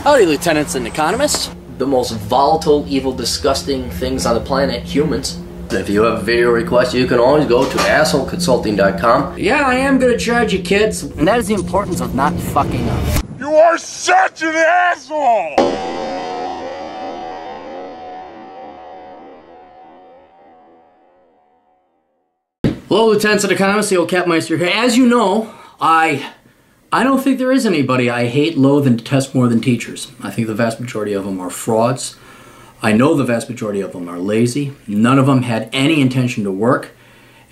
Howdy, lieutenants and economists. The most volatile, evil, disgusting things on the planet, humans. If you have a video request, you can always go to assholeconsulting.com. Yeah, I am gonna charge you, kids. And that is the importance of not fucking up. You are such an asshole! Hello, lieutenants and economists, the old Capmeister here. As you know, I don't think there is anybody I hate, loathe, and detest more than teachers. I think the vast majority of them are frauds. I know the vast majority of them are lazy. None of them had any intention to work.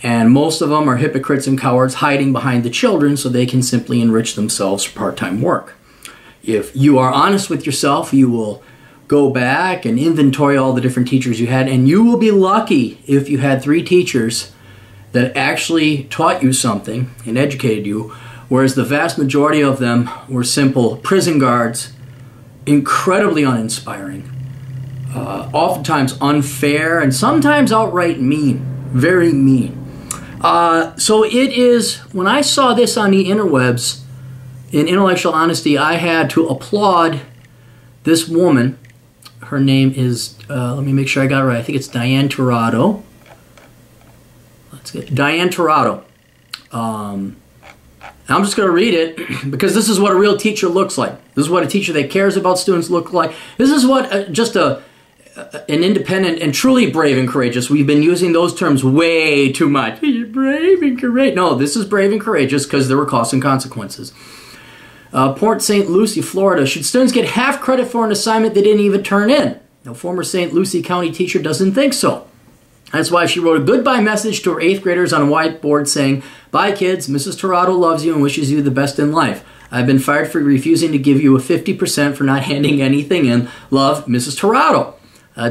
And most of them are hypocrites and cowards hiding behind the children so they can simply enrich themselves for part-time work. If you are honest with yourself, you will go back and inventory all the different teachers you had, and you will be lucky if you had 3 teachers that actually taught you something and educated you, whereas the vast majority of them were simple prison guards, incredibly uninspiring, oftentimes unfair, and sometimes outright mean, very mean. So it is, when I saw this on the interwebs, in intellectual honesty, I had to applaud this woman. Her name is, let me make sure I got it right, I think it's Diane Tirado. Let's get Diane Tirado. I'm just going to read it because this is what a real teacher looks like. This is what a teacher that cares about students looks like. This is what just an independent and truly brave and courageous. We've been using those terms way too much. You're brave and courageous. No, this is brave and courageous because there were costs and consequences. Port St. Lucie, Florida. Should students get half credit for an assignment they didn't even turn in? A former St. Lucie County teacher doesn't think so. That's why she wrote a goodbye message to her 8th graders on a whiteboard saying, "Bye kids, Mrs. Tirado loves you and wishes you the best in life. I've been fired for refusing to give you a 50% for not handing anything in. Love, Mrs. Tirado."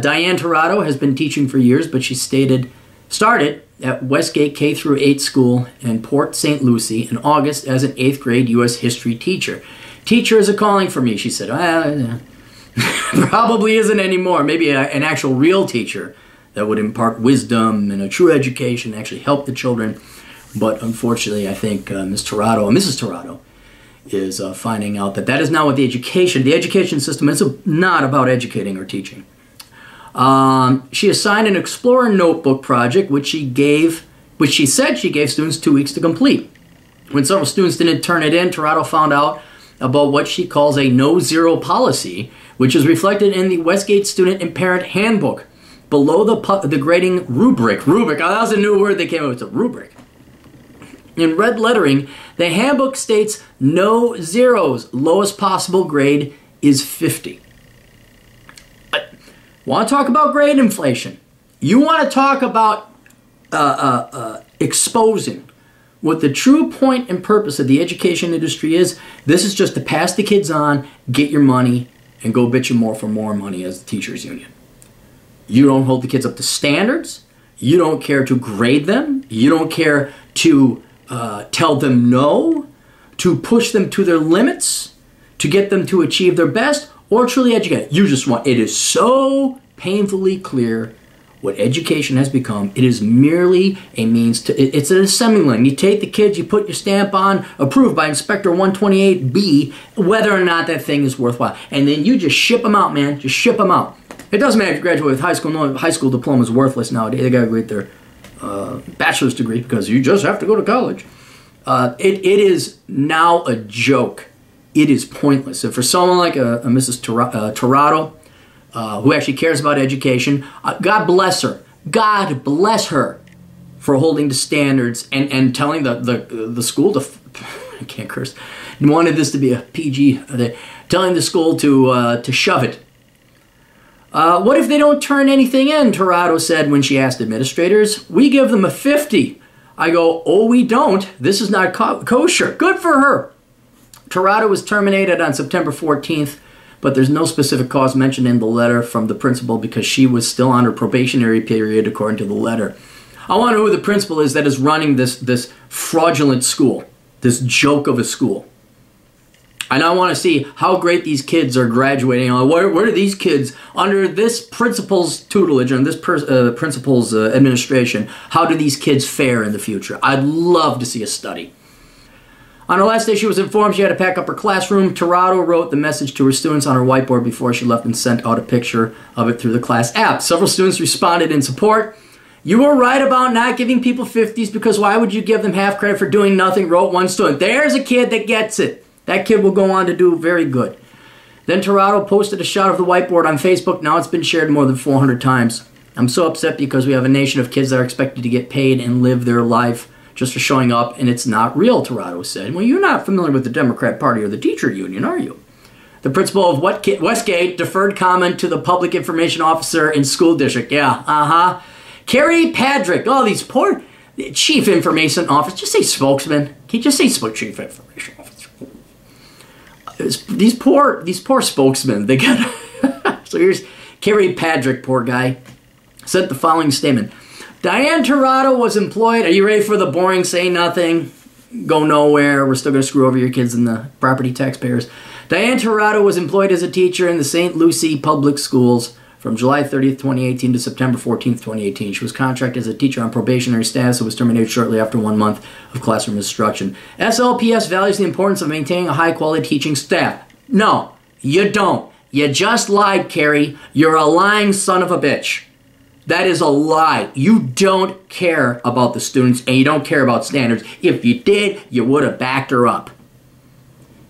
Diane Tirado has been teaching for years, but she started at Westgate K-8 school in Port St. Lucie in August as an 8th grade U.S. history teacher. "Teacher is a calling for me," she said. Probably isn't anymore. Maybe an actual real teacher that would impart wisdom and a true education, actually help the children. But unfortunately, I think Ms. Tirado, Mrs. Tirado, is finding out that that is not what the education system is not about educating or teaching. She assigned an Explorer notebook project, which she said she gave students 2 weeks to complete. When several students didn't turn it in, Tirado found out about what she calls a no-zero policy, which is reflected in the Westgate Student and Parent Handbook. Below the grading rubric, oh, that was a new word that came up with, a rubric. In red lettering, the handbook states no zeros. Lowest possible grade is 50. Want to talk about grade inflation? You want to talk about exposing what the true point and purpose of the education industry is? This is just to pass the kids on, get your money, and go bitch you more for more money as the teachers union. You don't hold the kids up to standards. You don't care to grade them. You don't care to tell them no, to push them to their limits, to get them to achieve their best, or truly educate. You just want, it is so painfully clear what education has become. It is merely a means to, it's an assembly line. You take the kids, you put your stamp on, approved by Inspector 128B, whether or not that thing is worthwhile. And then you just ship them out, man. Just ship them out. It doesn't matter if you graduate with high school. No, high school diploma is worthless nowadays. They got to get their bachelor's degree because you just have to go to college. It is now a joke. It is pointless. And for someone like a Mrs. Tirado, who actually cares about education, God bless her. God bless her for holding to standards and telling the school to, I can't curse, wanted this to be a PG, telling the school to shove it. What if they don't turn anything in, Tirado said when she asked administrators. "We give them a 50. I go, "Oh, we don't. This is not kosher." Good for her. Tirado was terminated on September 14th, but there's no specific cause mentioned in the letter from the principal because she was still on her probationary period according to the letter. I want to know who the principal is that is running this fraudulent school, this joke of a school. And I want to see how great these kids are graduating. Where do these kids, under this principal's tutelage, and this principal's administration, how do these kids fare in the future? I'd love to see a study. On her last day, she was informed she had to pack up her classroom. Tirado wrote the message to her students on her whiteboard before she left and sent out a picture of it through the class app. Several students responded in support. You were right about not giving people 50s because why would you give them half credit for doing nothing, wrote one student. There's a kid that gets it. That kid will go on to do very good. Then Tirado posted a shot of the whiteboard on Facebook. Now it's been shared more than 400 times. I'm so upset because we have a nation of kids that are expected to get paid and live their life just for showing up, and it's not real, Tirado said. Well, you're not familiar with the Democrat Party or the teacher union, are you? The principal of Westgate deferred comment to the public information officer in school district. Yeah, Carrie Patrick. Oh, these poor chief information officer. Just say spokesman. Can you just say chief information officer? These poor spokesmen. They got. So here's Carrie Patrick, poor guy, sent the following statement. Diane Tirado was employed. Are you ready for the boring say nothing, go nowhere, we're still going to screw over your kids and the property taxpayers? Diane Tirado was employed as a teacher in the St. Lucie public schools from July 30th, 2018 to September 14th, 2018. She was contracted as a teacher on probationary status and was terminated shortly after 1 month of classroom instruction. SLPS values the importance of maintaining a high-quality teaching staff. No, you don't. You just lied, Carrie. You're a lying son of a bitch. That is a lie. You don't care about the students and you don't care about standards. If you did, you would have backed her up.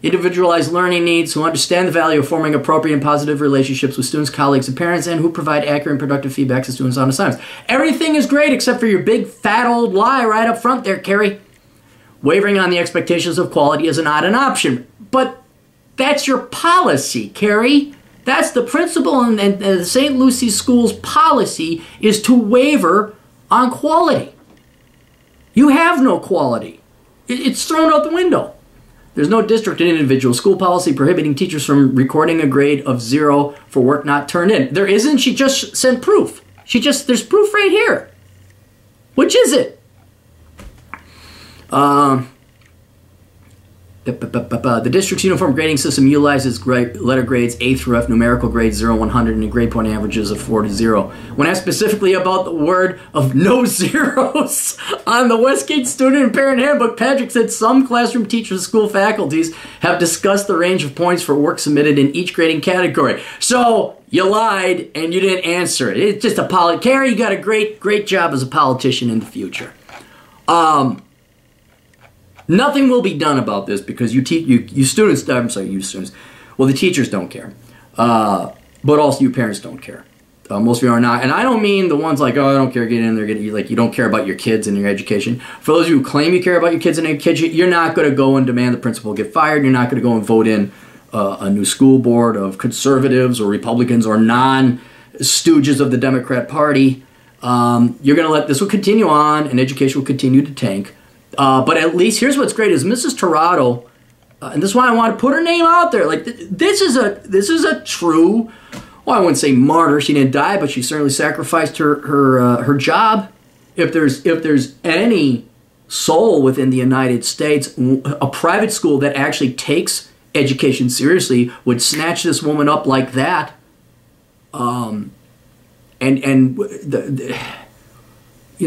Individualized learning needs, who understand the value of forming appropriate and positive relationships with students, colleagues, and parents, and who provide accurate and productive feedback to students on assignments. Everything is great except for your big fat old lie right up front there, Carrie. Wavering on the expectations of quality is not an option. But that's your policy, Carrie. That's the principal and the St. Lucie School's policy is to waver on quality. You have no quality. It's thrown out the window. There's no district and individual school policy prohibiting teachers from recording a grade of 0 for work not turned in. There isn't. She just sent proof. There's proof right here. Which is it? The district's uniform grading system utilizes letter grades A through F, numerical grades 0, 100, and grade point averages of 4 to 0. When asked specifically about the word of no zeros on the Westgate Student and Parent Handbook, Patrick said some classroom teachers and school faculties have discussed the range of points for work submitted in each grading category. So you lied and you didn't answer it. It's just a Carrie, you got a great job as a politician in the future. Nothing will be done about this because you students, I'm sorry, you students, well, the teachers don't care. But also you parents don't care. Most of you are not. And I don't mean the ones like, oh, I don't care, get in there, like you don't care about your kids and your education. For those of you who claim you care about your kids and education, you're not going to go and demand the principal get fired. You're not going to go and vote in a new school board of conservatives or Republicans or non-stooges of the Democrat Party. You're going to let this will continue on and education will continue to tank. But at least, here's what's great is Mrs. Tirado, and this is why I want to put her name out there. Like this is a true, well, I wouldn't say martyr. She didn't die, but she certainly sacrificed her job. If there's any soul within the United States, a private school that actually takes education seriously would snatch this woman up like that. You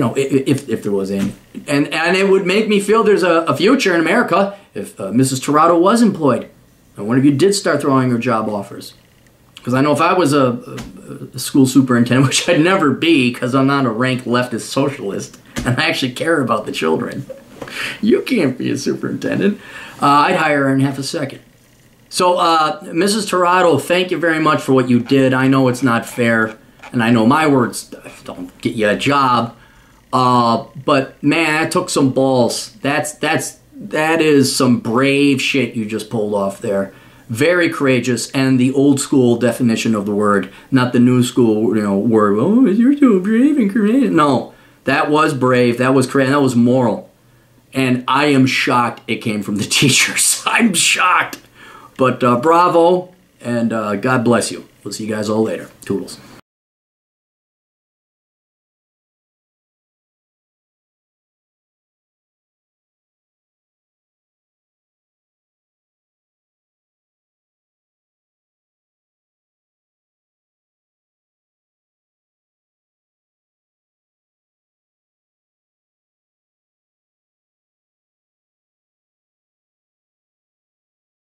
know, if there was any. And it would make me feel there's a future in America if Mrs. Tirado was employed. And one of you did start throwing her job offers. Because I know if I was a school superintendent, which I'd never be because I'm not a rank leftist socialist, and I actually care about the children, you can't be a superintendent, I'd hire her in half a second. So, Mrs. Tirado, thank you very much for what you did. I know it's not fair, and I know my words don't get you a job. But man, that took some balls. That is some brave shit you just pulled off there. Very courageous, and the old school definition of the word, not the new school, word. Oh, you're so brave and courageous. No, that was brave. That was courageous. That was moral. And I am shocked it came from the teachers. I'm shocked. But bravo, and God bless you. We'll see you guys all later. Toodles.